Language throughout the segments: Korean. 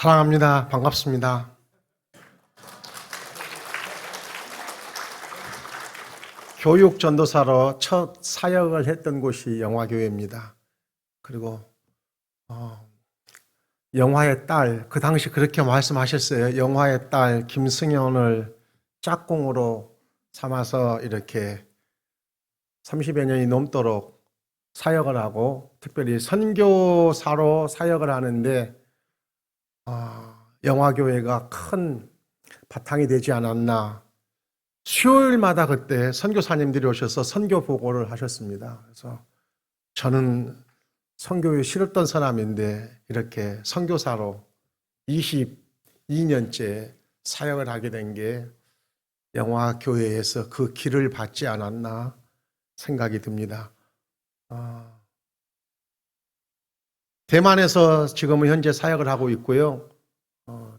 사랑합니다. 반갑습니다. 교육 전도사로 첫 사역을 했던 곳이 영화교회입니다. 그리고 영화의 딸, 그 당시 그렇게 말씀하셨어요. 영화의 딸 김승현을 짝꿍으로 삼아서 이렇게 30여 년이 넘도록 사역을 하고, 특별히 선교사로 사역을 하는데 영화교회가 큰 바탕이 되지 않았나. 수요일마다 그때 선교사님들이 오셔서 선교 보고를 하셨습니다. 그래서 저는 선교에 싫었던 사람인데 이렇게 선교사로 22년째 사역을 하게 된 게 영화교회에서 그 길을 받지 않았나 생각이 듭니다. 대만에서 지금은 현재 사역을 하고 있고요.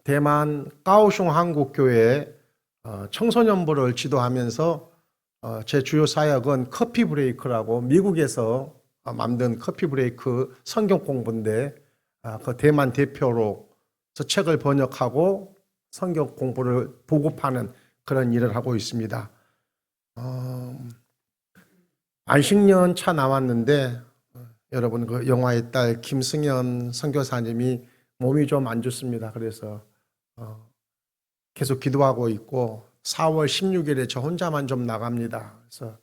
대만 까오슝 한국교회 청소년부를 지도하면서 제 주요 사역은 커피 브레이크라고 미국에서 만든 커피 브레이크 성경 공부인데, 그 대만 대표로 책을 번역하고 성경 공부를 보급하는 그런 일을 하고 있습니다. 안식년 차 남았는데 여러분, 그 영화의 딸 김승현 선교사님이 몸이 좀 안 좋습니다. 그래서 계속 기도하고 있고 4월 16일에 저 혼자만 좀 나갑니다. 그래서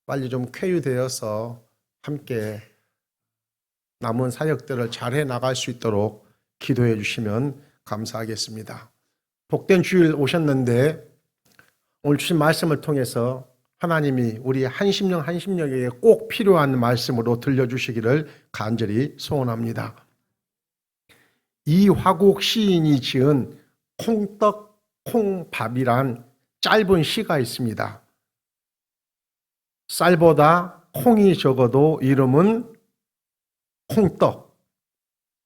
빨리 좀 쾌유되어서 함께 남은 사역들을 잘해 나갈 수 있도록 기도해 주시면 감사하겠습니다. 복된 주일 오셨는데 오늘 주신 말씀을 통해서 하나님이 우리 한심령 한심령에게 꼭 필요한 말씀으로 들려주시기를 간절히 소원합니다. 이화국 시인이 지은 콩떡 콩밥이란 짧은 시가 있습니다. 쌀보다 콩이 적어도 이름은 콩떡,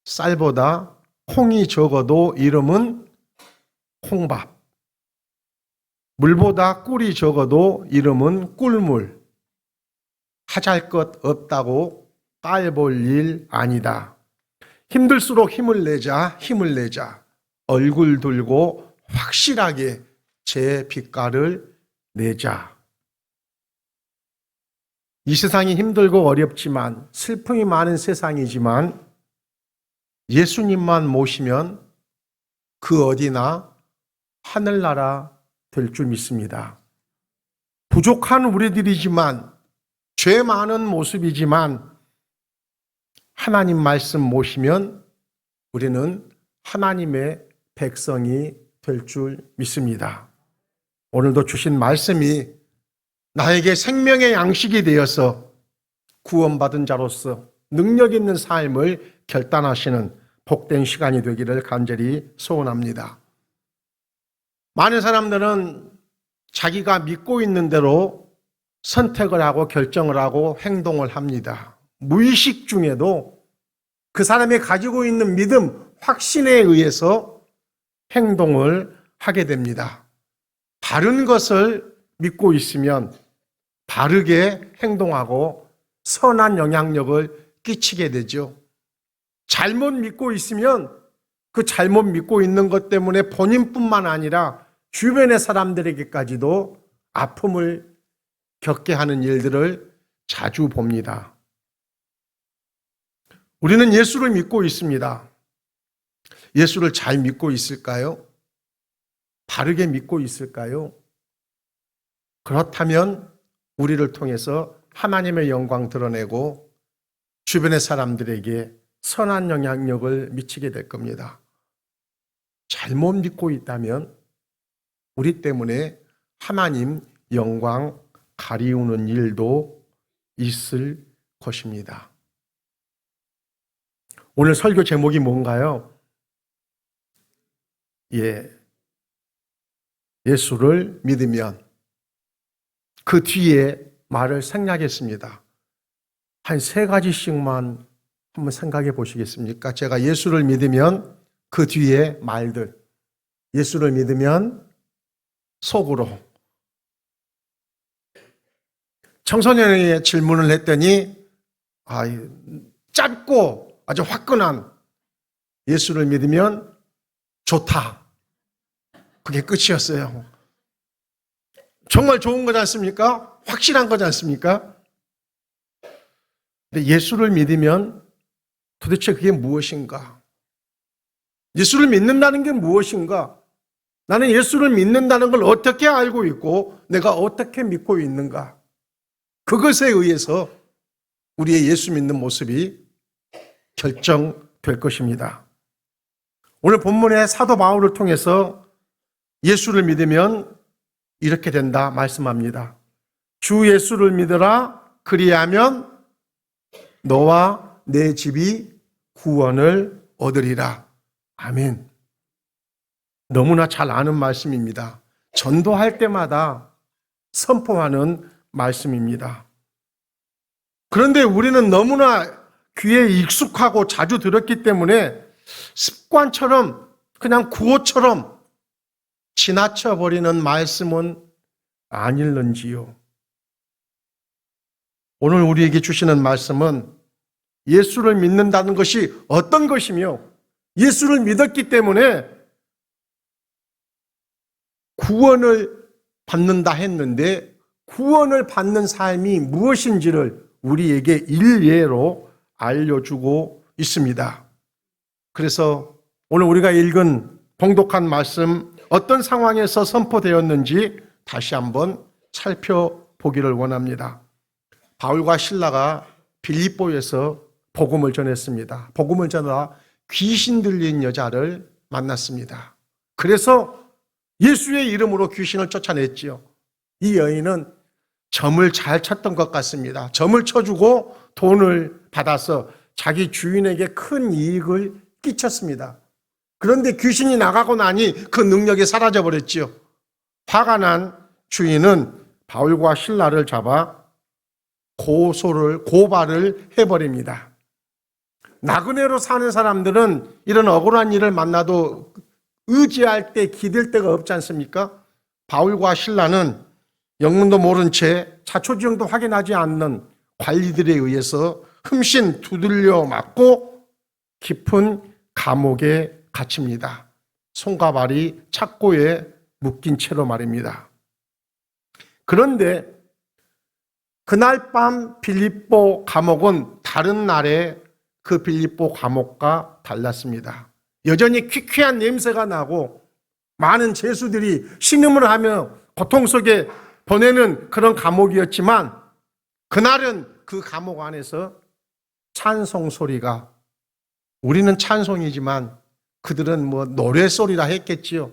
쌀보다 콩이 적어도 이름은 콩밥, 물보다 꿀이 적어도 이름은 꿀물, 하잘 것 없다고 깔볼 일 아니다. 힘들수록 힘을 내자 얼굴 들고 확실하게 제 빛깔을 내자. 이 세상이 힘들고 어렵지만 슬픔이 많은 세상이지만 예수님만 모시면 그 어디나 하늘나라 될 줄 믿습니다. 부족한 우리들이지만, 죄 많은 모습이지만 하나님 말씀 모시면 우리는 하나님의 백성이 될 줄 믿습니다. 오늘도 주신 말씀이 나에게 생명의 양식이 되어서 구원받은 자로서 능력 있는 삶을 결단하시는 복된 시간이 되기를 간절히 소원합니다. 많은 사람들은 자기가 믿고 있는 대로 선택을 하고 결정을 하고 행동을 합니다. 무의식 중에도 그 사람이 가지고 있는 믿음, 확신에 의해서 행동을 하게 됩니다. 바른 것을 믿고 있으면 바르게 행동하고 선한 영향력을 끼치게 되죠. 잘못 믿고 있으면 그 잘못 믿고 있는 것 때문에 본인뿐만 아니라 주변의 사람들에게까지도 아픔을 겪게 하는 일들을 자주 봅니다. 우리는 예수를 믿고 있습니다. 예수를 잘 믿고 있을까요? 바르게 믿고 있을까요? 그렇다면 우리를 통해서 하나님의 영광 드러내고 주변의 사람들에게 선한 영향력을 미치게 될 겁니다. 잘못 믿고 있다면 우리 때문에 하나님 영광 가리우는 일도 있을 것입니다. 오늘 설교 제목이 뭔가요? 예수를 믿으면. 그 뒤에 말을 생략했습니다. 한 3가지씩만 한번 생각해 보시겠습니까? 제가 예수를 믿으면 그 뒤에 말들. 예수를 믿으면 속으로. 청소년에게 질문을 했더니 짧고 아주 화끈한, 예수를 믿으면 좋다. 그게 끝이었어요. 정말 좋은 거지 않습니까? 확실한 거지 않습니까? 근데 예수를 믿으면 도대체 그게 무엇인가? 예수를 믿는다는 게 무엇인가? 나는 예수를 믿는다는 걸 어떻게 알고 있고 내가 어떻게 믿고 있는가? 그것에 의해서 우리의 예수 믿는 모습이 결정될 것입니다. 오늘 본문의 사도 바울을 통해서 예수를 믿으면 이렇게 된다 말씀합니다. 주 예수를 믿으라. 그리하면 너와 내 집이 구원을 얻으리라. 아멘. 너무나 잘 아는 말씀입니다. 전도할 때마다 선포하는 말씀입니다. 그런데 우리는 너무나 귀에 익숙하고 자주 들었기 때문에 습관처럼 그냥 구호처럼 지나쳐버리는 말씀은 아닐는지요. 오늘 우리에게 주시는 말씀은 예수를 믿는다는 것이 어떤 것이며 예수를 믿었기 때문에 구원을 받는다 했는데 구원을 받는 삶이 무엇인지를 우리에게 일례로 알려주고 있습니다. 그래서 오늘 우리가 읽은 봉독한 말씀 어떤 상황에서 선포되었는지 다시 한번 살펴보기를 원합니다. 바울과 실라가 빌립보에서 복음을 전했습니다. 복음을 전하다 귀신 들린 여자를 만났습니다. 그래서 예수의 이름으로 귀신을 쫓아냈지요. 이 여인은 점을 잘 쳤던 것 같습니다. 점을 쳐주고 돈을 받아서 자기 주인에게 큰 이익을 끼쳤습니다. 그런데 귀신이 나가고 나니 그 능력이 사라져버렸지요. 화가 난 주인은 바울과 실라를 잡아 고발을 해버립니다. 나그네로 사는 사람들은 이런 억울한 일을 만나도 의지할 때 기댈 데가 없지 않습니까? 바울과 실라는 영문도 모른 채 자초지종도 확인하지 않는 관리들에 의해서 흠씬 두들려 맞고 깊은 감옥에 갇힙니다. 손과 발이 착고에 묶인 채로 말입니다. 그런데 그날 밤 빌립보 감옥은 다른 날에 그 빌립보 감옥과 달랐습니다. 여전히 퀴퀴한 냄새가 나고 많은 죄수들이 신음을 하며 고통 속에 보내는 그런 감옥이었지만 그날은 그 감옥 안에서 찬송 소리가, 우리는 찬송이지만 그들은 노래소리라 했겠지요.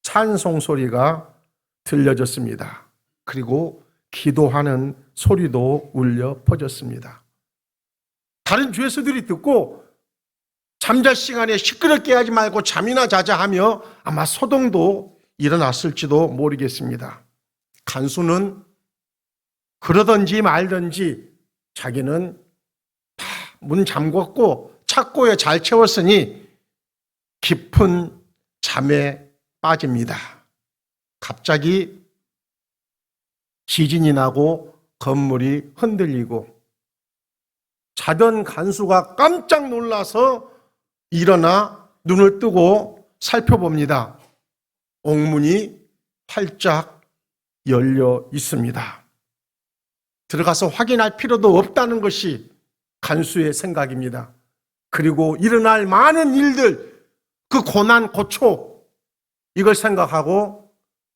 찬송 소리가 들려졌습니다. 그리고 기도하는 소리도 울려 퍼졌습니다. 다른 죄수들이 듣고 잠잘 시간에 시끄럽게 하지 말고 잠이나 자자 하며 아마 소동도 일어났을지도 모르겠습니다. 간수는 그러든지 말든지 자기는 다 문 잠궜고 착고에 잘 채웠으니 깊은 잠에 빠집니다. 갑자기 지진이 나고 건물이 흔들리고 자던 간수가 깜짝 놀라서 일어나 눈을 뜨고 살펴봅니다. 옥문이 활짝 열려 있습니다. 들어가서 확인할 필요도 없다는 것이 간수의 생각입니다. 그리고 일어날 많은 일들, 그 고난 고초, 이걸 생각하고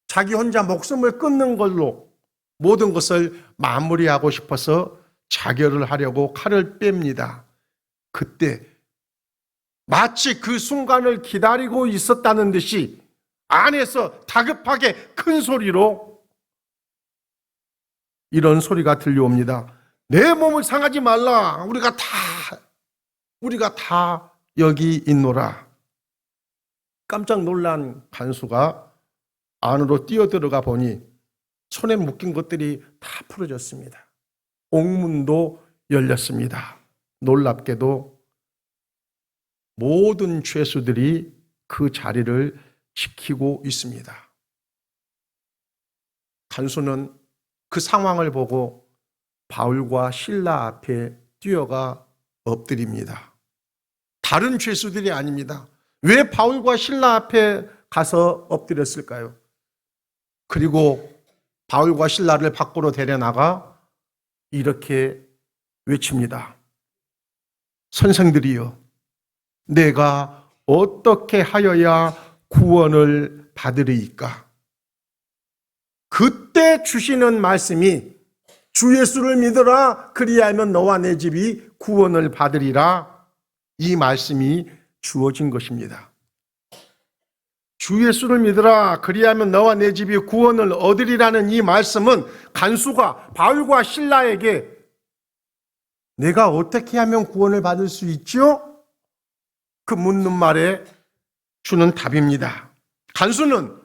자기 혼자 목숨을 끊는 걸로 모든 것을 마무리하고 싶어서 자결을 하려고 칼을 뺍니다. 그때 마치 그 순간을 기다리고 있었다는 듯이 안에서 다급하게 큰 소리로 이런 소리가 들려옵니다. 내 몸을 상하지 말라. 우리가 다 여기 있노라. 깜짝 놀란 간수가 안으로 뛰어들어가 보니 손에 묶인 것들이 다 풀어졌습니다. 옥문도 열렸습니다. 놀랍게도 모든 죄수들이 그 자리를 지키고 있습니다. 간수는 그 상황을 보고 바울과 실라 앞에 뛰어가 엎드립니다. 다른 죄수들이 아닙니다. 왜 바울과 실라 앞에 가서 엎드렸을까요? 그리고 바울과 실라를 밖으로 데려나가 이렇게 외칩니다. 선생들이여, 내가 어떻게 하여야 구원을 받으리이까? 그때 주시는 말씀이 주 예수를 믿으라, 그리하면 너와 내 집이 구원을 받으리라, 이 말씀이 주어진 것입니다. 주 예수를 믿으라, 그리하면 너와 내 집이 구원을 얻으리라는 이 말씀은 간수가 바울과 실라에게 내가 어떻게 하면 구원을 받을 수 있죠? 그 묻는 말에 주는 답입니다. 간수는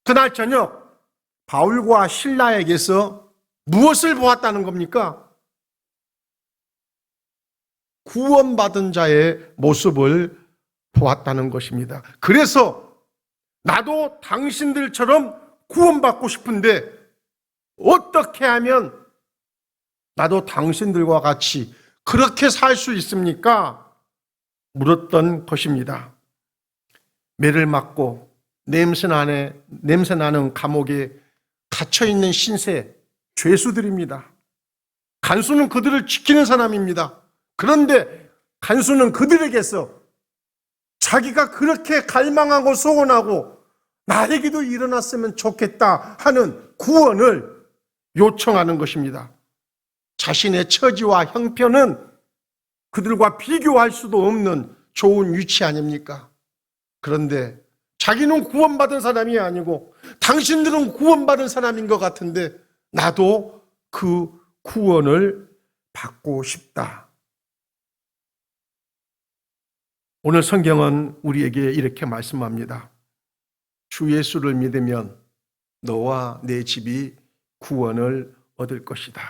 그날 저녁 바울과 실라에게서 무엇을 보았다는 겁니까? 구원받은 자의 모습을 보았다는 것입니다. 그래서 나도 당신들처럼 구원받고 싶은데 어떻게 하면 나도 당신들과 같이 그렇게 살 수 있습니까? 물었던 것입니다. 매를 맞고 냄새나는 감옥에 갇혀있는 신세, 죄수들입니다. 간수는 그들을 지키는 사람입니다. 그런데 간수는 그들에게서 자기가 그렇게 갈망하고 소원하고 나에게도 일어났으면 좋겠다 하는 구원을 요청하는 것입니다. 자신의 처지와 형편은 그들과 비교할 수도 없는 좋은 위치 아닙니까? 그런데 자기는 구원받은 사람이 아니고 당신들은 구원받은 사람인 것 같은데 나도 그 구원을 받고 싶다. 오늘 성경은 우리에게 이렇게 말씀합니다. 주 예수를 믿으면 너와 내 집이 구원을 얻을 것이다.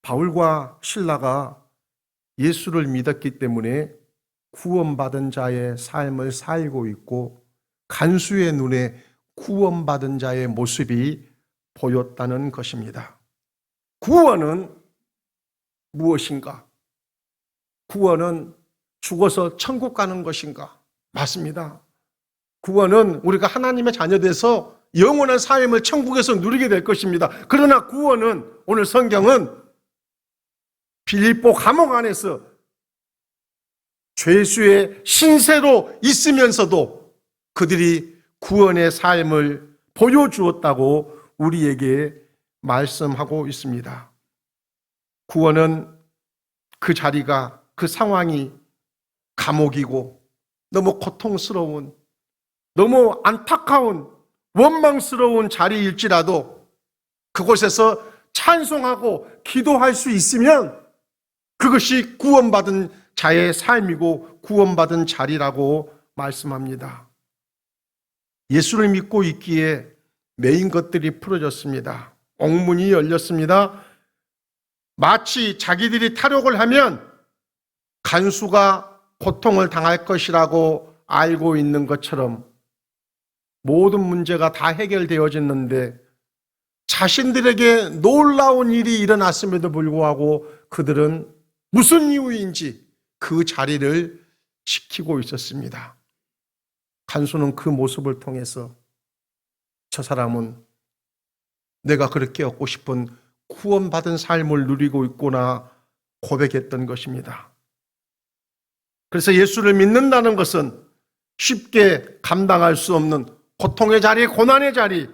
바울과 실라가 예수를 믿었기 때문에 구원받은 자의 삶을 살고 있고 간수의 눈에 구원받은 자의 모습이 보였다는 것입니다. 구원은 무엇인가? 구원은 죽어서 천국 가는 것인가? 맞습니다. 구원은 우리가 하나님의 자녀돼서 영원한 삶을 천국에서 누리게 될 것입니다. 그러나 구원은 오늘 성경은 빌립보 감옥 안에서 죄수의 신세로 있으면서도 그들이 구원의 삶을 보여주었다고 우리에게 말씀하고 있습니다. 구원은 그 자리가, 그 상황이 감옥이고 너무 고통스러운, 너무 안타까운, 원망스러운 자리일지라도 그곳에서 찬송하고 기도할 수 있으면 그것이 구원받은 자의 삶이고 구원받은 자리라고 말씀합니다. 예수를 믿고 있기에 메인 것들이 풀어졌습니다. 옥문이 열렸습니다. 마치 자기들이 탈옥을 하면 간수가 고통을 당할 것이라고 알고 있는 것처럼 모든 문제가 다 해결되어졌는데 자신들에게 놀라운 일이 일어났음에도 불구하고 그들은 무슨 이유인지 그 자리를 지키고 있었습니다. 간수는 그 모습을 통해서 저 사람은 내가 그렇게 얻고 싶은 구원받은 삶을 누리고 있구나 고백했던 것입니다. 그래서 예수를 믿는다는 것은 쉽게 감당할 수 없는 고통의 자리, 고난의 자리,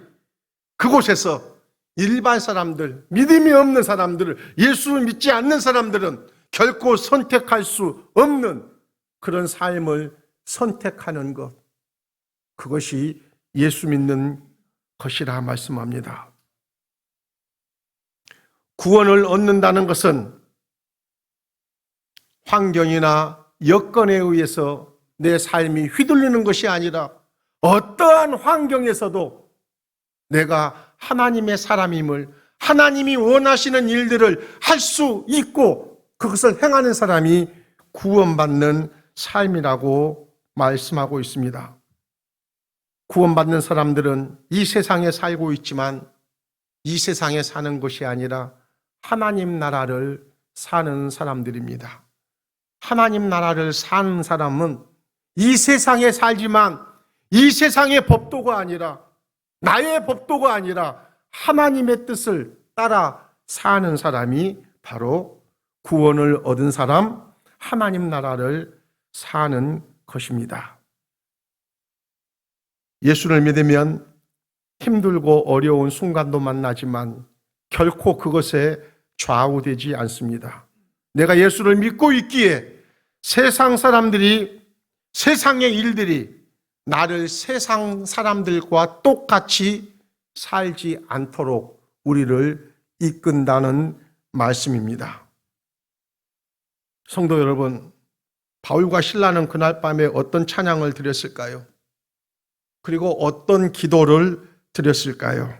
그곳에서 일반 사람들, 믿음이 없는 사람들을, 예수를 믿지 않는 사람들은 결코 선택할 수 없는 그런 삶을 선택하는 것, 그것이 예수 믿는 것이라 말씀합니다. 구원을 얻는다는 것은 환경이나 여건에 의해서 내 삶이 휘둘리는 것이 아니라 어떠한 환경에서도 내가 하나님의 사람임을, 하나님이 원하시는 일들을 할 수 있고 그것을 행하는 사람이 구원받는 삶이라고 말씀하고 있습니다. 구원받는 사람들은 이 세상에 살고 있지만 이 세상에 사는 것이 아니라 하나님 나라를 사는 사람들입니다. 하나님 나라를 사는 사람은 이 세상에 살지만 이 세상의 법도가 아니라 나의 법도가 아니라 하나님의 뜻을 따라 사는 사람이 바로 구원을 얻은 사람, 하나님 나라를 사는 것입니다. 예수를 믿으면 힘들고 어려운 순간도 만나지만 결코 그것에 좌우되지 않습니다. 내가 예수를 믿고 있기에 세상 사람들이, 세상의 일들이 나를 세상 사람들과 똑같이 살지 않도록 우리를 이끈다는 말씀입니다. 성도 여러분, 바울과 실라는 그날 밤에 어떤 찬양을 드렸을까요? 그리고 어떤 기도를 드렸을까요?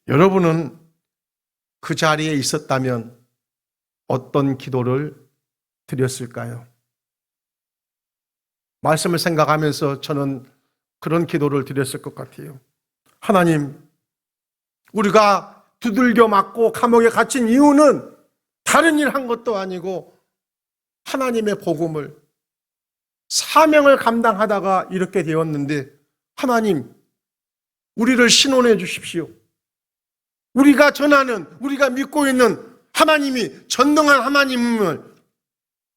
여러분은 그 자리에 있었다면 어떤 기도를 드렸을까요? 말씀을 생각하면서 저는 그런 기도를 드렸을 것 같아요. 하나님, 우리가 두들겨 맞고 감옥에 갇힌 이유는 다른 일 한 것도 아니고 하나님의 복음을, 사명을 감당하다가 이렇게 되었는데 하나님, 우리를 신원해 주십시오. 우리가 전하는, 우리가 믿고 있는 하나님이 전능한 하나님을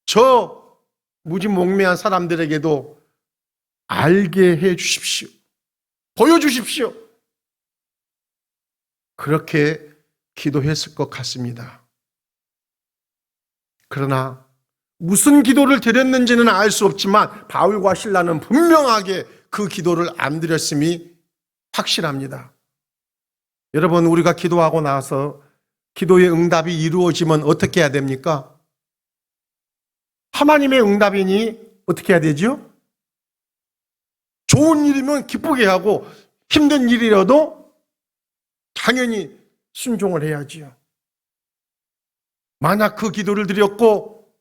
저 무지몽매한 사람들에게도 알게 해 주십시오. 보여주십시오. 그렇게 기도했을 것 같습니다. 그러나 무슨 기도를 드렸는지는 알 수 없지만 바울과 실라는 분명하게 그 기도를 안 드렸음이 확실합니다. 여러분, 우리가 기도하고 나서 기도의 응답이 이루어지면 어떻게 해야 됩니까? 하나님의 응답이니 어떻게 해야 되죠? 좋은 일이면 기쁘게 하고 힘든 일이라도 당연히 순종을 해야지요. 만약 그 기도를 드렸고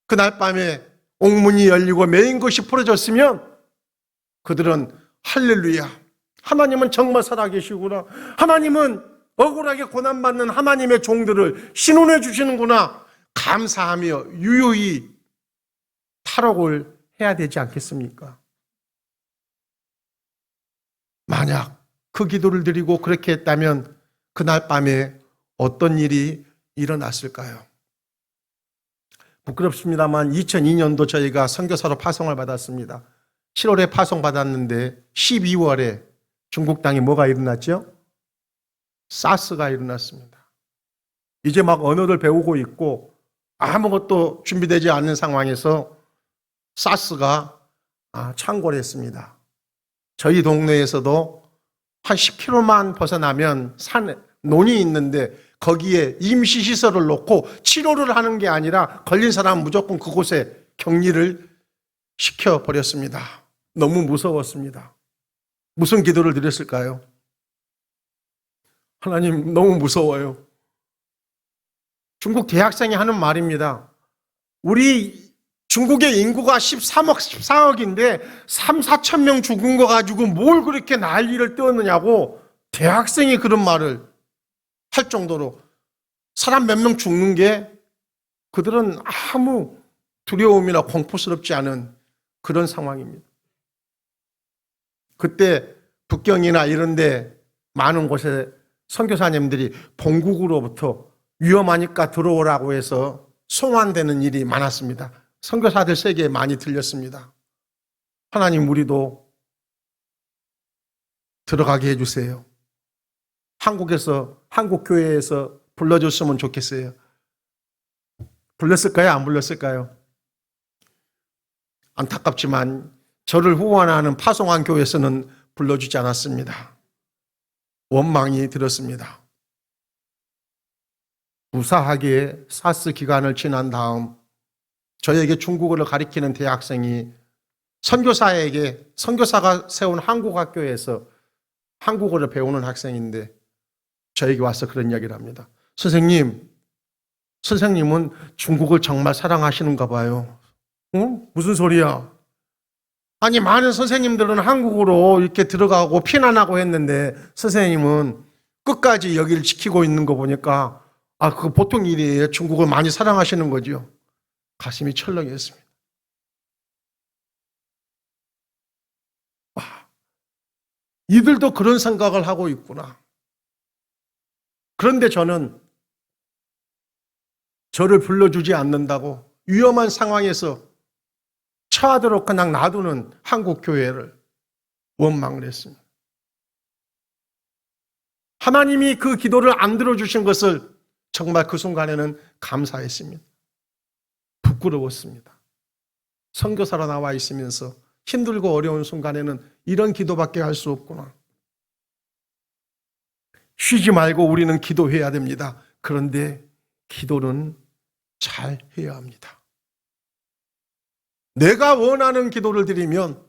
그날 밤에 옥문이 열리고 메인 것이 풀어졌으면 그들은 할렐루야, 하나님은 정말 살아계시구나, 하나님은 억울하게 고난받는 하나님의 종들을 신원해 주시는구나, 감사하며 유유히 탈옥을 해야 되지 않겠습니까? 만약 그 기도를 드리고 그렇게 했다면 그날 밤에 어떤 일이 일어났을까요? 부끄럽습니다만 2002년도 저희가 선교사로 파송을 받았습니다. 7월에 파송받았는데 12월에 중국 땅에 뭐가 일어났죠? 사스가 일어났습니다. 이제 막 언어를 배우고 있고 아무것도 준비되지 않는 상황에서 사스가 창궐했습니다. 저희 동네에서도 한 10km만 벗어나면 논이 있는데 거기에 임시시설을 놓고 치료를 하는 게 아니라 걸린 사람은 무조건 그곳에 격리를 시켜버렸습니다. 너무 무서웠습니다. 무슨 기도를 드렸을까요? 하나님, 너무 무서워요. 중국 대학생이 하는 말입니다. 우리 중국의 인구가 13억, 14억인데 3, 4천 명 죽은 거 가지고 뭘 그렇게 난리를 떨느냐고 대학생이 그런 말을 할 정도로 사람 몇 명 죽는 게 그들은 아무 두려움이나 공포스럽지 않은 그런 상황입니다. 그때 북경이나 이런 데 많은 곳에 선교사님들이 본국으로부터 위험하니까 들어오라고 해서 송환되는 일이 많았습니다. 선교사들 세계에 많이 들렸습니다. 하나님, 우리도 들어가게 해주세요. 한국 교회에서 불러줬으면 좋겠어요. 불렀을까요? 안 불렀을까요? 안타깝지만 저를 후원하는 파송한 교회에서는 불러주지 않았습니다. 원망이 들었습니다. 무사하게 사스 기간을 지난 다음 저에게 중국어를 가리키는 대학생이 선교사가 세운 한국학교에서 한국어를 배우는 학생인데 저에게 와서 그런 이야기를 합니다. 선생님은 중국을 정말 사랑하시는가 봐요. 무슨 소리야? 아니, 많은 선생님들은 한국으로 이렇게 들어가고 피난하고 했는데 선생님은 끝까지 여기를 지키고 있는 거 보니까 그거 보통 일이에요. 중국을 많이 사랑하시는 거죠. 가슴이 철렁했습니다. 이들도 그런 생각을 하고 있구나. 그런데 저는 저를 불러주지 않는다고 위험한 상황에서 처하도록 그냥 놔두는 한국 교회를 원망을 했습니다. 하나님이 그 기도를 안 들어주신 것을 정말 그 순간에는 감사했습니다. 부끄러웠습니다. 선교사로 나와 있으면서 힘들고 어려운 순간에는 이런 기도밖에 할 수 없구나. 쉬지 말고 우리는 기도해야 됩니다. 그런데 기도는 잘 해야 합니다. 내가 원하는 기도를 드리면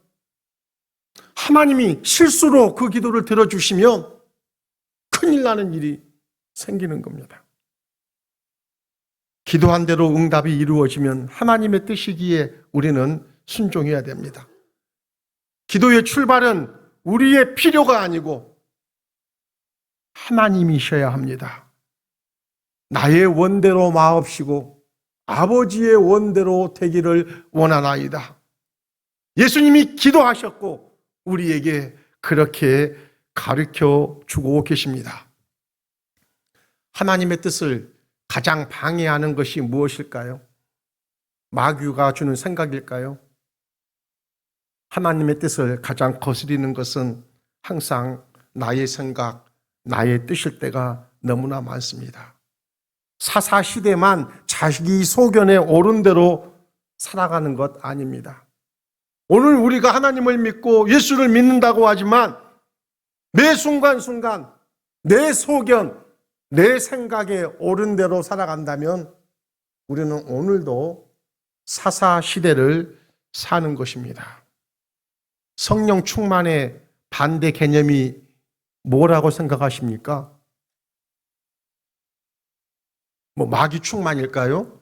하나님이 실수로 그 기도를 들어주시면 큰일 나는 일이 생기는 겁니다. 기도한 대로 응답이 이루어지면 하나님의 뜻이기에 우리는 순종해야 됩니다. 기도의 출발은 우리의 필요가 아니고 하나님이셔야 합니다. 나의 원대로 마옵시고 아버지의 원대로 되기를 원하나이다. 예수님이 기도하셨고 우리에게 그렇게 가르쳐 주고 계십니다. 하나님의 뜻을 가장 방해하는 것이 무엇일까요? 마귀가 주는 생각일까요? 하나님의 뜻을 가장 거스리는 것은 항상 나의 생각, 나의 뜻일 때가 너무나 많습니다. 사사시대만 자기 소견에 옳은 대로 살아가는 것 아닙니다. 오늘 우리가 하나님을 믿고 예수를 믿는다고 하지만 매 순간순간 내 소견, 내 생각에 옳은 대로 살아간다면 우리는 오늘도 사사시대를 사는 것입니다. 성령 충만의 반대 개념이 뭐라고 생각하십니까? 마귀 충만일까요?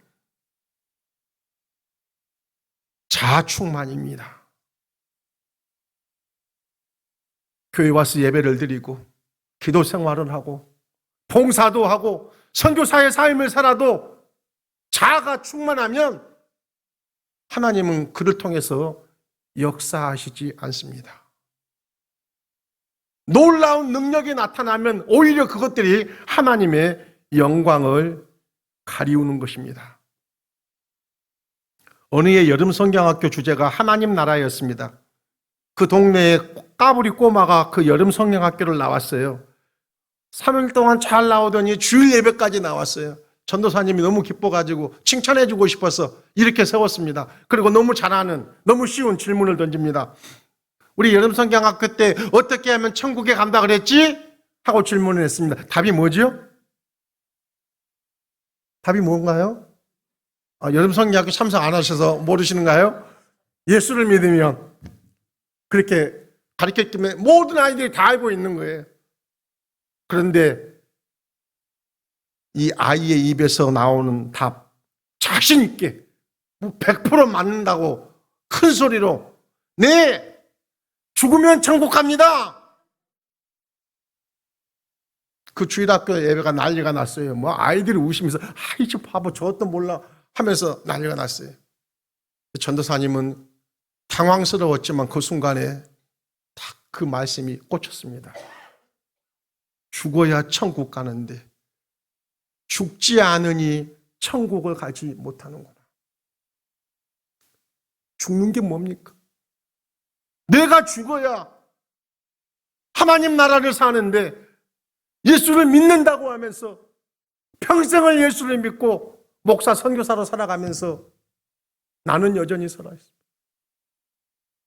자아 충만입니다. 교회 와서 예배를 드리고 기도 생활을 하고 봉사도 하고 선교사의 삶을 살아도 자아가 충만하면 하나님은 그를 통해서 역사하시지 않습니다. 놀라운 능력이 나타나면 오히려 그것들이 하나님의 영광을 가리우는 것입니다. 어느 해 여름 성경학교 주제가 하나님 나라였습니다. 그 동네에 까불이 꼬마가 그 여름 성경학교를 나왔어요. 3일 동안 잘 나오더니 주일 예배까지 나왔어요. 전도사님이 너무 기뻐가지고 칭찬해주고 싶어서 이렇게 세웠습니다. 그리고 너무 잘하는, 너무 쉬운 질문을 던집니다. 우리 여름 성경학교 때 어떻게 하면 천국에 간다 그랬지? 하고 질문을 했습니다. 답이 뭐죠? 답이 뭔가요? 여름 성경학교 참석 안 하셔서 모르시는가요? 예수를 믿으면 그렇게 가르쳤기 때문에 모든 아이들이 다 알고 있는 거예요. 그런데 이 아이의 입에서 나오는 답, 자신 있게 100% 맞는다고 큰 소리로 네, 죽으면 천국 갑니다. 그 주일학교 예배가 난리가 났어요. 아이들이 우시면서 아이 저 바보 저것도 몰라 하면서 난리가 났어요. 전도사님은 당황스러웠지만 그 순간에 딱 그 말씀이 꽂혔습니다. 죽어야 천국 가는데 죽지 않으니 천국을 가지 못하는구나. 죽는 게 뭡니까? 내가 죽어야 하나님 나라를 사는데 예수를 믿는다고 하면서 평생을 예수를 믿고 목사 선교사로 살아가면서 나는 여전히 살아있습니다.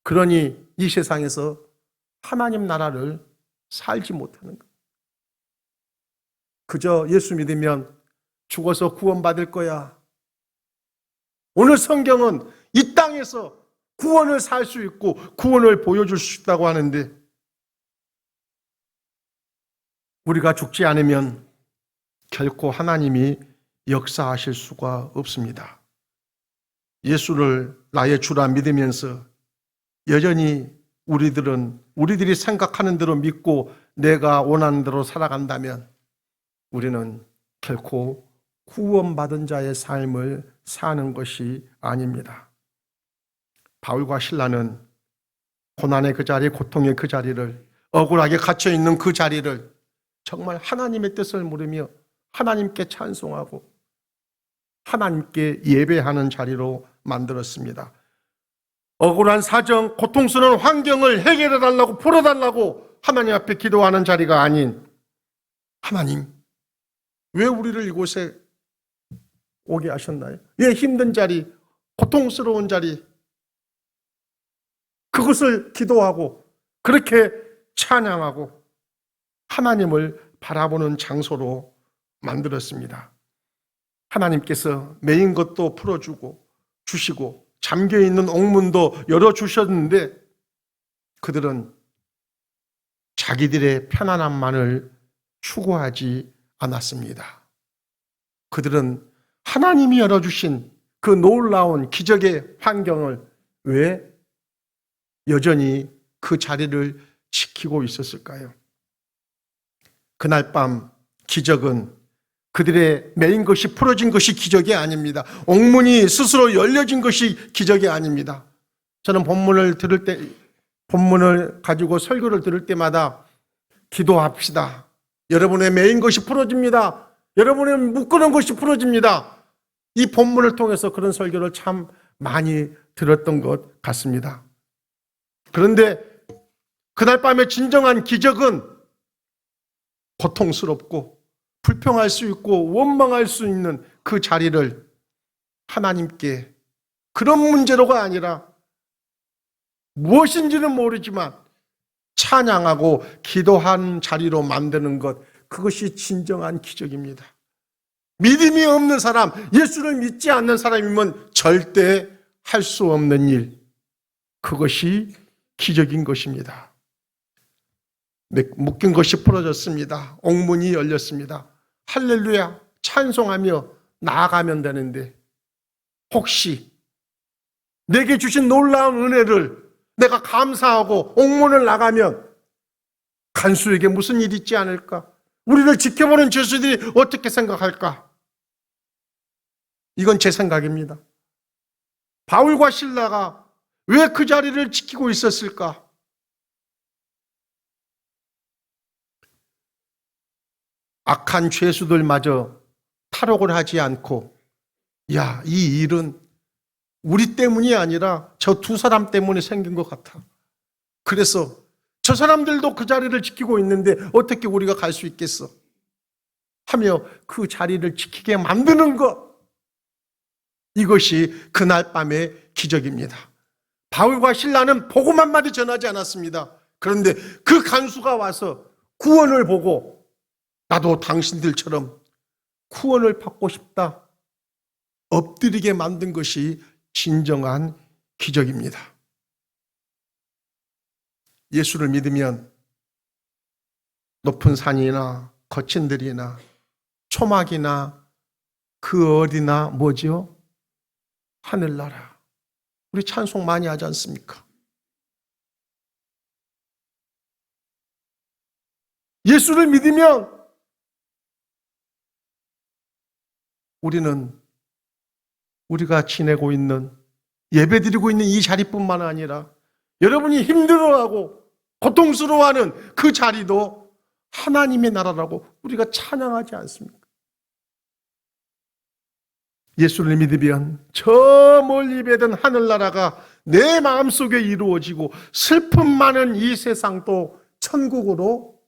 그러니 이 세상에서 하나님 나라를 살지 못하는 것. 그저 예수 믿으면 죽어서 구원받을 거야. 오늘 성경은 이 땅에서 구원을 살 수 있고 구원을 보여줄 수 있다고 하는데 우리가 죽지 않으면 결코 하나님이 역사하실 수가 없습니다. 예수를 나의 주라 믿으면서 여전히 우리들이 생각하는 대로 믿고 내가 원하는 대로 살아간다면 우리는 결코 구원받은 자의 삶을 사는 것이 아닙니다. 바울과 실라는 고난의 그 자리, 고통의 그 자리를, 억울하게 갇혀있는 그 자리를 정말 하나님의 뜻을 물으며 하나님께 찬송하고 하나님께 예배하는 자리로 만들었습니다. 억울한 사정, 고통스러운 환경을 해결해달라고, 풀어달라고 하나님 앞에 기도하는 자리가 아닌, 하나님, 왜 우리를 이곳에 오게 하셨나요? 왜 힘든 자리, 고통스러운 자리, 그것을 기도하고 그렇게 찬양하고 하나님을 바라보는 장소로 만들었습니다. 하나님께서 메인 것도 풀어주고 주시고 잠겨있는 옥문도 열어주셨는데 그들은 자기들의 편안함만을 추구하지 않았습니다. 그들은 하나님이 열어주신 그 놀라운 기적의 환경을 왜 여전히 그 자리를 지키고 있었을까요? 그날 밤 기적은 그들의 메인 것이 풀어진 것이 기적이 아닙니다. 옥문이 스스로 열려진 것이 기적이 아닙니다. 저는 본문을 가지고 설교를 들을 때마다 기도합시다. 여러분의 메인 것이 풀어집니다. 여러분의 묶어놓은 것이 풀어집니다. 이 본문을 통해서 그런 설교를 참 많이 들었던 것 같습니다. 그런데 그날 밤의 진정한 기적은 고통스럽고 불평할 수 있고 원망할 수 있는 그 자리를 하나님께 그런 문제로가 아니라 무엇인지는 모르지만 찬양하고 기도한 자리로 만드는 것, 그것이 진정한 기적입니다. 믿음이 없는 사람, 예수를 믿지 않는 사람이면 절대 할 수 없는 일, 그것이 기적인 것입니다. 묶인 것이 풀어졌습니다. 옥문이 열렸습니다. 할렐루야 찬송하며 나아가면 되는데 혹시 내게 주신 놀라운 은혜를 내가 감사하고 옥문을 나가면 간수에게 무슨 일이 있지 않을까? 우리를 지켜보는 죄수들이 어떻게 생각할까? 이건 제 생각입니다. 바울과 실라가 왜 그 자리를 지키고 있었을까? 악한 죄수들마저 탈옥을 하지 않고, 야, 이 일은 우리 때문이 아니라 저 두 사람 때문에 생긴 것 같아. 그래서 저 사람들도 그 자리를 지키고 있는데 어떻게 우리가 갈 수 있겠어? 하며 그 자리를 지키게 만드는 것, 이것이 그날 밤의 기적입니다. 바울과 실라는 복음 한마디 전하지 않았습니다. 그런데 그 간수가 와서 구원을 보고 나도 당신들처럼 구원을 받고 싶다 엎드리게 만든 것이 진정한 기적입니다. 예수를 믿으면 높은 산이나 거친 들이나 초막이나 그 어디나 뭐죠? 하늘나라. 우리 찬송 많이 하지 않습니까? 예수를 믿으면 우리는 우리가 지내고 있는, 예배드리고 있는 이 자리뿐만 아니라 여러분이 힘들어하고 고통스러워하는 그 자리도 하나님의 나라라고 우리가 찬양하지 않습니까? 예수를 믿으면 저 멀리 배던 하늘나라가 내 마음속에 이루어지고 슬픔 많은 이 세상도 천국으로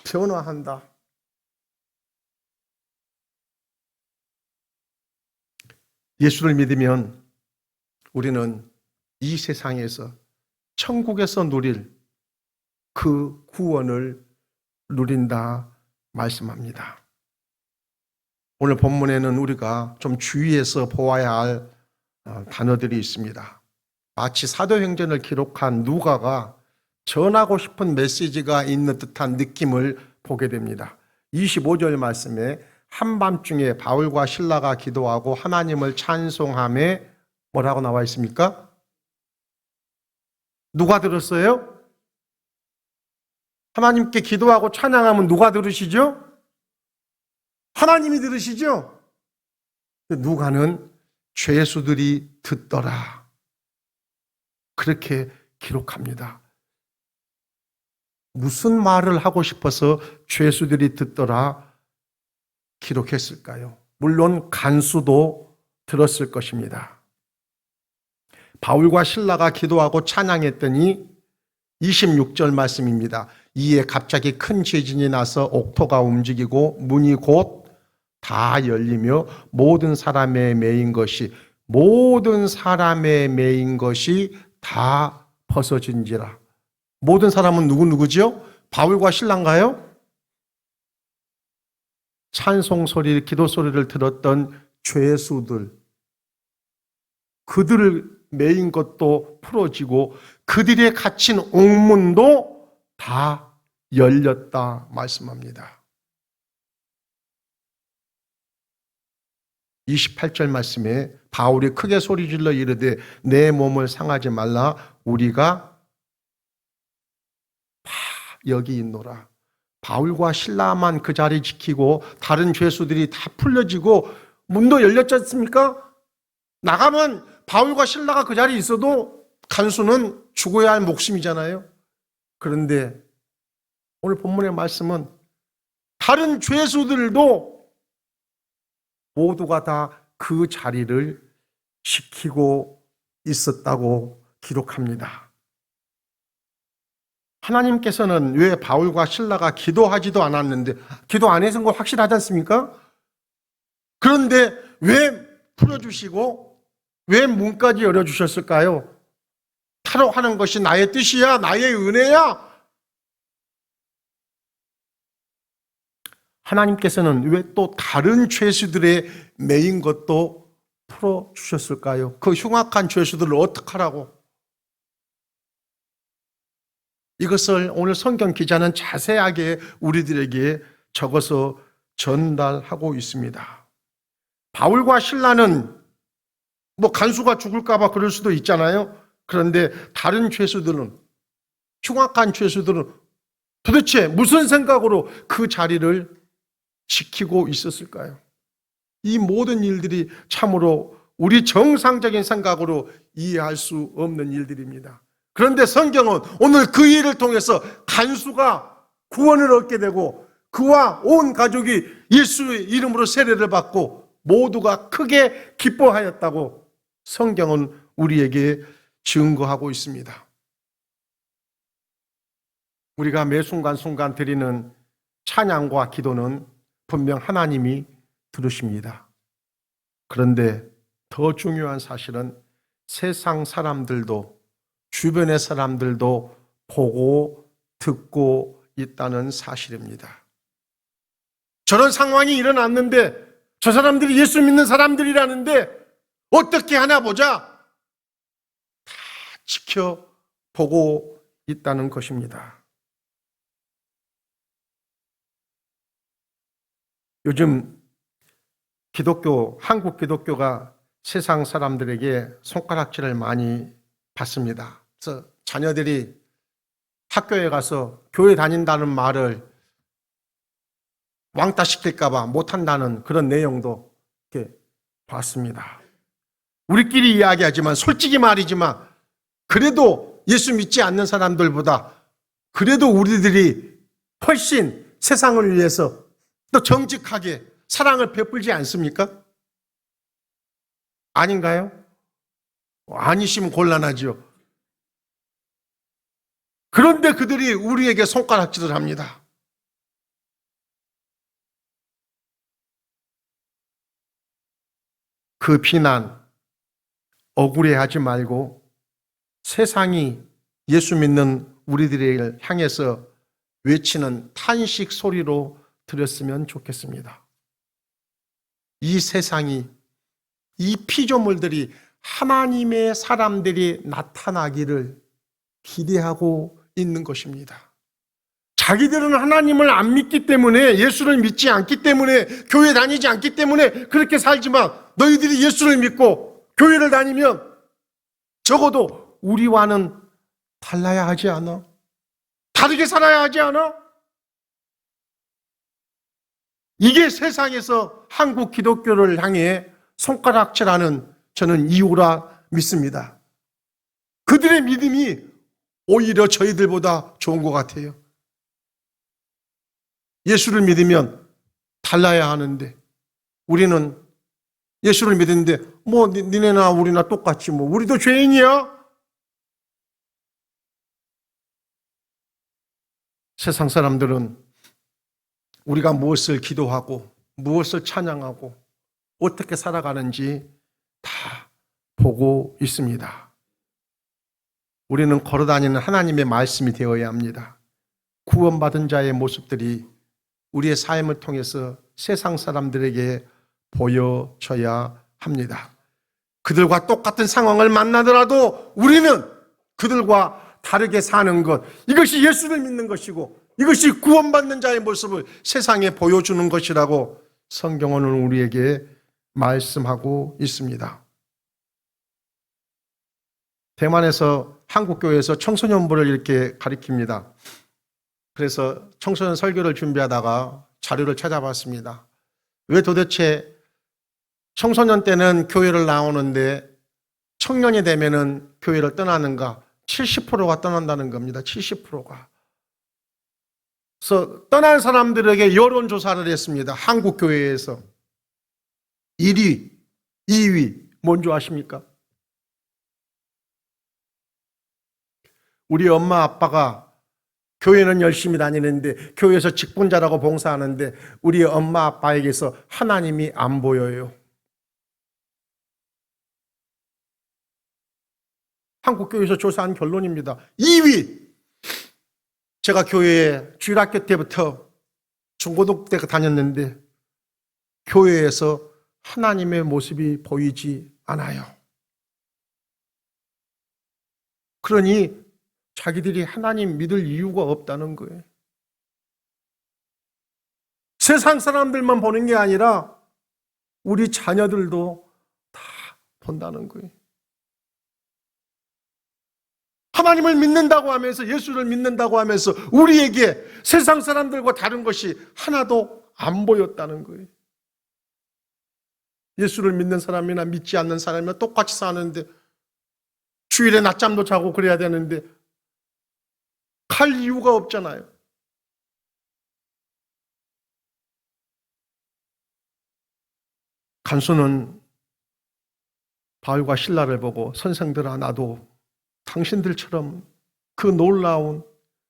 변화한다. 예수를 믿으면 우리는 이 세상에서 천국에서 누릴 그 구원을 누린다 말씀합니다. 오늘 본문에는 우리가 좀 주의해서 보아야 할 단어들이 있습니다. 마치 사도행전을 기록한 누가가 전하고 싶은 메시지가 있는 듯한 느낌을 보게 됩니다. 25절 말씀에 한밤중에 바울과 실라가 기도하고 하나님을 찬송하며 뭐라고 나와 있습니까? 누가 들었어요? 하나님께 기도하고 찬양하면 누가 들으시죠? 하나님이 들으시죠? 누가는 죄수들이 듣더라. 그렇게 기록합니다. 무슨 말을 하고 싶어서 죄수들이 듣더라 기록했을까요? 물론 간수도 들었을 것입니다. 바울과 실라가 기도하고 찬양했더니 26절 말씀입니다. 이에 갑자기 큰 지진이 나서 옥토가 움직이고 문이 곧 다 열리며 모든 사람의 매인 것이 다 벗어진지라. 모든 사람은 누구지요? 바울과 실라인가요? 찬송 소리, 기도 소리를 들었던 죄수들, 그들을 매인 것도 풀어지고 그들의 갇힌 옥문도 다 열렸다 말씀합니다. 28절 말씀에 바울이 크게 소리질러 이르되 내 몸을 상하지 말라 우리가 다 여기 있노라. 바울과 실라만 그 자리 지키고 다른 죄수들이 다 풀려지고 문도 열렸지 않습니까? 나가면 바울과 실라가 그 자리에 있어도 간수는 죽어야 할 목숨이잖아요. 그런데 오늘 본문의 말씀은 다른 죄수들도 모두가 다 그 자리를 지키고 있었다고 기록합니다. 하나님께서는 왜 바울과 실라가 기도하지도 않았는데, 기도 안 해서 거 확실하지 않습니까? 그런데 왜 풀어주시고 왜 문까지 열어주셨을까요? 탈옥하는 것이 나의 뜻이야, 나의 은혜야. 하나님께서는 왜 또 다른 죄수들의 매인 것도 풀어주셨을까요? 그 흉악한 죄수들을 어떻게 하라고? 이것을 오늘 성경 기자는 자세하게 우리들에게 적어서 전달하고 있습니다. 바울과 실라는 간수가 죽을까봐 그럴 수도 있잖아요. 그런데 다른 죄수들은, 흉악한 죄수들은 도대체 무슨 생각으로 그 자리를 지키고 있었을까요? 이 모든 일들이 참으로 우리 정상적인 생각으로 이해할 수 없는 일들입니다. 그런데 성경은 오늘 그 일을 통해서 간수가 구원을 얻게 되고 그와 온 가족이 예수의 이름으로 세례를 받고 모두가 크게 기뻐하였다고 성경은 우리에게 증거하고 있습니다. 우리가 매 순간순간 드리는 찬양과 기도는 분명 하나님이 들으십니다. 그런데 더 중요한 사실은 세상 사람들도, 주변의 사람들도 보고 듣고 있다는 사실입니다. 저런 상황이 일어났는데 저 사람들이 예수 믿는 사람들이라는데 어떻게 하나 보자. 다 지켜보고 있다는 것입니다. 요즘 한국 기독교가 세상 사람들에게 손가락질을 많이 받습니다. 그래서 자녀들이 학교에 가서 교회 다닌다는 말을 왕따시킬까봐 못한다는 그런 내용도 이렇게 봤습니다. 우리끼리 이야기하지만 솔직히 말이지만 그래도 예수 믿지 않는 사람들보다 그래도 우리들이 훨씬 세상을 위해서 또 정직하게 사랑을 베풀지 않습니까? 아닌가요? 아니시면 곤란하죠. 그런데 그들이 우리에게 손가락질을 합니다. 그 비난, 억울해하지 말고 세상이 예수 믿는 우리들을 향해서 외치는 탄식 소리로 들었으면 좋겠습니다. 이 세상이, 이 피조물들이 하나님의 사람들이 나타나기를 기대하고 있는 것입니다. 자기들은 하나님을 안 믿기 때문에, 예수를 믿지 않기 때문에, 교회 다니지 않기 때문에 그렇게 살지만 너희들이 예수를 믿고 교회를 다니면 적어도 우리와는 달라야 하지 않아? 다르게 살아야 하지 않아? 이게 세상에서 한국 기독교를 향해 손가락질하는 저는 이유라 믿습니다. 그들의 믿음이 오히려 저희들보다 좋은 것 같아요. 예수를 믿으면 달라야 하는데 우리는 예수를 믿는데 뭐 니네나 우리나 똑같지 뭐 우리도 죄인이야? 세상 사람들은 우리가 무엇을 기도하고 무엇을 찬양하고 어떻게 살아가는지 다 보고 있습니다. 우리는 걸어다니는 하나님의 말씀이 되어야 합니다. 구원받은 자의 모습들이 우리의 삶을 통해서 세상 사람들에게 보여져야 합니다. 그들과 똑같은 상황을 만나더라도 우리는 그들과 다르게 사는 것, 이것이 예수를 믿는 것이고 이것이 구원받는 자의 모습을 세상에 보여주는 것이라고 성경은 우리에게 말씀하고 있습니다. 대만에서 한국교회에서 청소년부를 이렇게 가리킵니다. 그래서 청소년 설교를 준비하다가 자료를 찾아봤습니다. 왜 도대체 청소년 때는 교회를 나오는데 청년이 되면은 교회를 떠나는가? 70%가 떠난다는 겁니다. 70%가. 그래서 떠난 사람들에게 여론조사를 했습니다. 한국 교회에서 1위, 2위 뭔지 아십니까? 우리 엄마 아빠가 교회는 열심히 다니는데 교회에서 직분자라고 봉사하는데 우리 엄마 아빠에게서 하나님이 안 보여요. 한국교회에서 조사한 결론입니다. 2위! 제가 교회에 주일학교 때부터 중고등부 때 다녔는데 교회에서 하나님의 모습이 보이지 않아요. 그러니 자기들이 하나님 믿을 이유가 없다는 거예요. 세상 사람들만 보는 게 아니라 우리 자녀들도 다 본다는 거예요. 하나님을 믿는다고 하면서 예수를 믿는다고 하면서 우리에게 세상 사람들과 다른 것이 하나도 안 보였다는 거예요. 예수를 믿는 사람이나 믿지 않는 사람이나 똑같이 사는데 주일에 낮잠도 자고 그래야 되는데 갈 이유가 없잖아요. 간수는 바울과 실라를 보고 선생들아 나도 당신들처럼 그 놀라운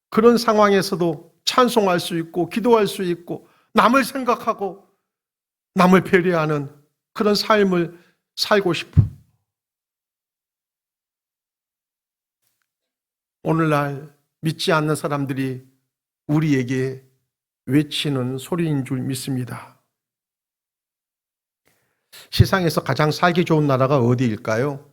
그런 상황에서도 찬송할 수 있고 기도할 수 있고 남을 생각하고 남을 배려하는 그런 삶을 살고 싶어. 오늘날 믿지 않는 사람들이 우리에게 외치는 소리인 줄 믿습니다. 세상에서 가장 살기 좋은 나라가 어디일까요?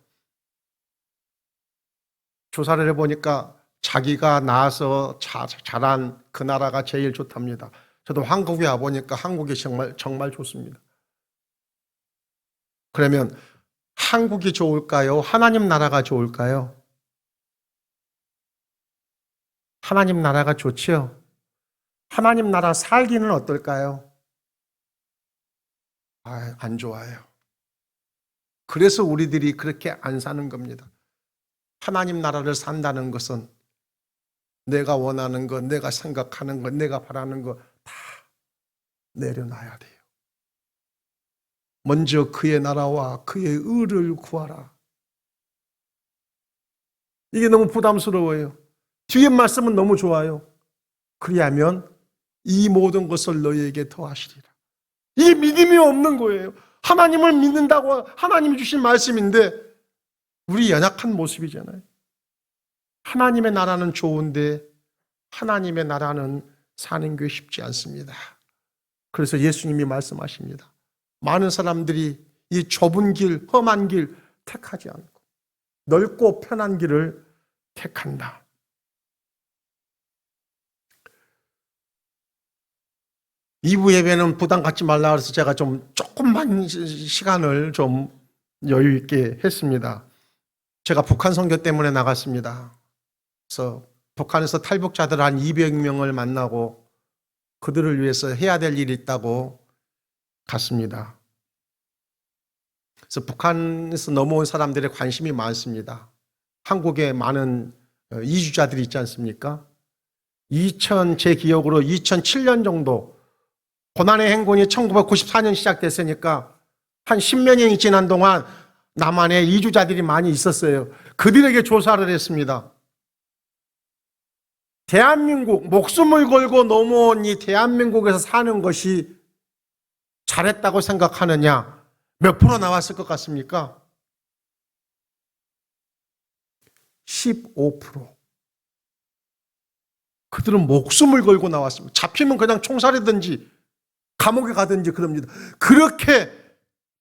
조사를 해보니까 자기가 낳아서 자란 그 나라가 제일 좋답니다. 저도 한국에 와보니까 한국이 정말 좋습니다. 그러면 한국이 좋을까요? 하나님 나라가 좋을까요? 하나님 나라가 좋지요. 하나님 나라 살기는 어떨까요? 안 좋아요. 그래서 우리들이 그렇게 안 사는 겁니다. 하나님 나라를 산다는 것은 내가 원하는 것, 내가 생각하는 것, 내가 바라는 것 다 내려놔야 돼요. 먼저 그의 나라와 그의 의를 구하라. 이게 너무 부담스러워요. 뒤에 말씀은 너무 좋아요. 그리하면 이 모든 것을 너희에게 더하시리라. 이게 믿음이 없는 거예요. 하나님을 믿는다고 하나님이 주신 말씀인데 우리 연약한 모습이잖아요. 하나님의 나라는 좋은데 하나님의 나라는 사는 게 쉽지 않습니다. 그래서 예수님이 말씀하십니다. 많은 사람들이 이 좁은 길, 험한 길 택하지 않고 넓고 편한 길을 택한다. 이부 예배는 부담 갖지 말라 그래서 제가 조금만 시간을 좀 여유 있게 했습니다. 제가 북한 선교 때문에 나갔습니다. 그래서 북한에서 탈북자들 한 200명을 만나고 그들을 위해서 해야 될 일이 있다고 갔습니다. 그래서 북한에서 넘어온 사람들의 관심이 많습니다. 한국에 많은 이주자들이 있지 않습니까? 제 기억으로 2007년 정도 고난의 행군이 1994년 시작됐으니까 한 10몇 년이 지난 동안 남한에 이주자들이 많이 있었어요. 그들에게 조사를 했습니다. 대한민국, 목숨을 걸고 넘어온 이 대한민국에서 사는 것이 잘했다고 생각하느냐? 몇 프로 나왔을 것 같습니까? 15%. 그들은 목숨을 걸고 나왔습니다. 잡히면 그냥 총살이든지 감옥에 가든지 그럽니다. 그렇게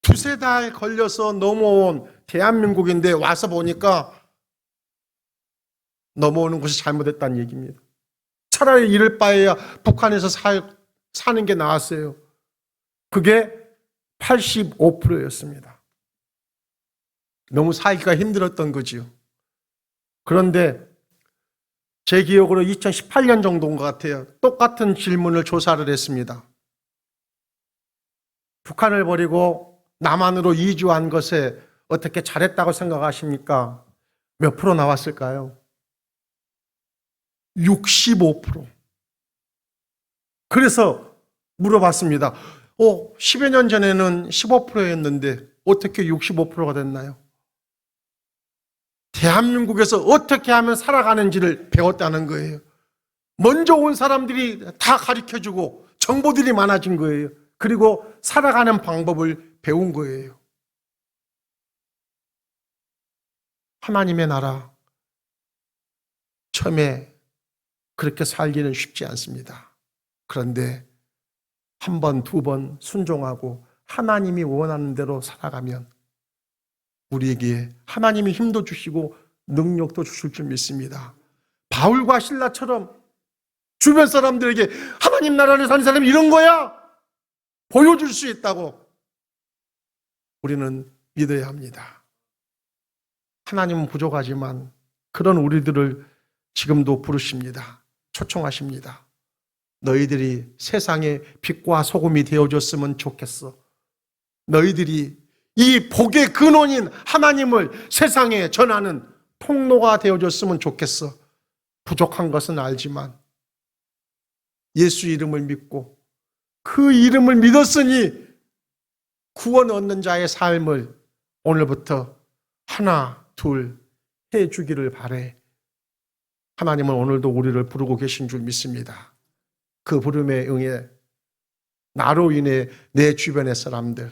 두세 달 걸려서 넘어온 대한민국인데 와서 보니까 넘어오는 것이 잘못했다는 얘기입니다. 차라리 이럴 바에야 북한에서 사는 게 나았어요. 그게 85%였습니다. 너무 살기가 힘들었던 거지요. 그런데 제 기억으로 2018년 정도인 것 같아요. 똑같은 질문을 조사를 했습니다. 북한을 버리고 남한으로 이주한 것에 어떻게 잘했다고 생각하십니까? 몇 프로 나왔을까요? 65%. 그래서 물어봤습니다. 10여 년 전에는 15%였는데 어떻게 65%가 됐나요? 대한민국에서 어떻게 하면 살아가는지를 배웠다는 거예요. 먼저 온 사람들이 다 가르쳐주고 정보들이 많아진 거예요. 그리고 살아가는 방법을 배운 거예요. 하나님의 나라, 처음에 그렇게 살기는 쉽지 않습니다. 그런데 한 번, 두 번 순종하고 하나님이 원하는 대로 살아가면 우리에게 하나님이 힘도 주시고 능력도 주실 줄 믿습니다. 바울과 실라처럼 주변 사람들에게 하나님 나라를 사는 사람이 이런 거야 보여줄 수 있다고 우리는 믿어야 합니다. 하나님은 부족하지만 그런 우리들을 지금도 부르십니다. 초청하십니다. 너희들이 세상의 빛과 소금이 되어줬으면 좋겠어. 너희들이 이 복의 근원인 하나님을 세상에 전하는 통로가 되어줬으면 좋겠어. 부족한 것은 알지만 예수 이름을 믿고 그 이름을 믿었으니 구원 얻는 자의 삶을 오늘부터 하나, 둘 해주기를 바래. 하나님은 오늘도 우리를 부르고 계신 줄 믿습니다. 그 부름에 응해 나로 인해 내 주변의 사람들,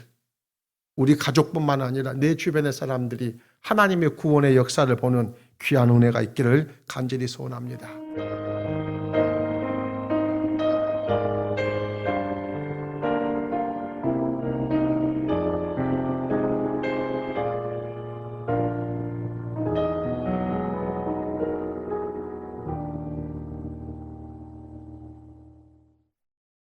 우리 가족뿐만 아니라 내 주변의 사람들이 하나님의 구원의 역사를 보는 귀한 은혜가 있기를 간절히 소원합니다.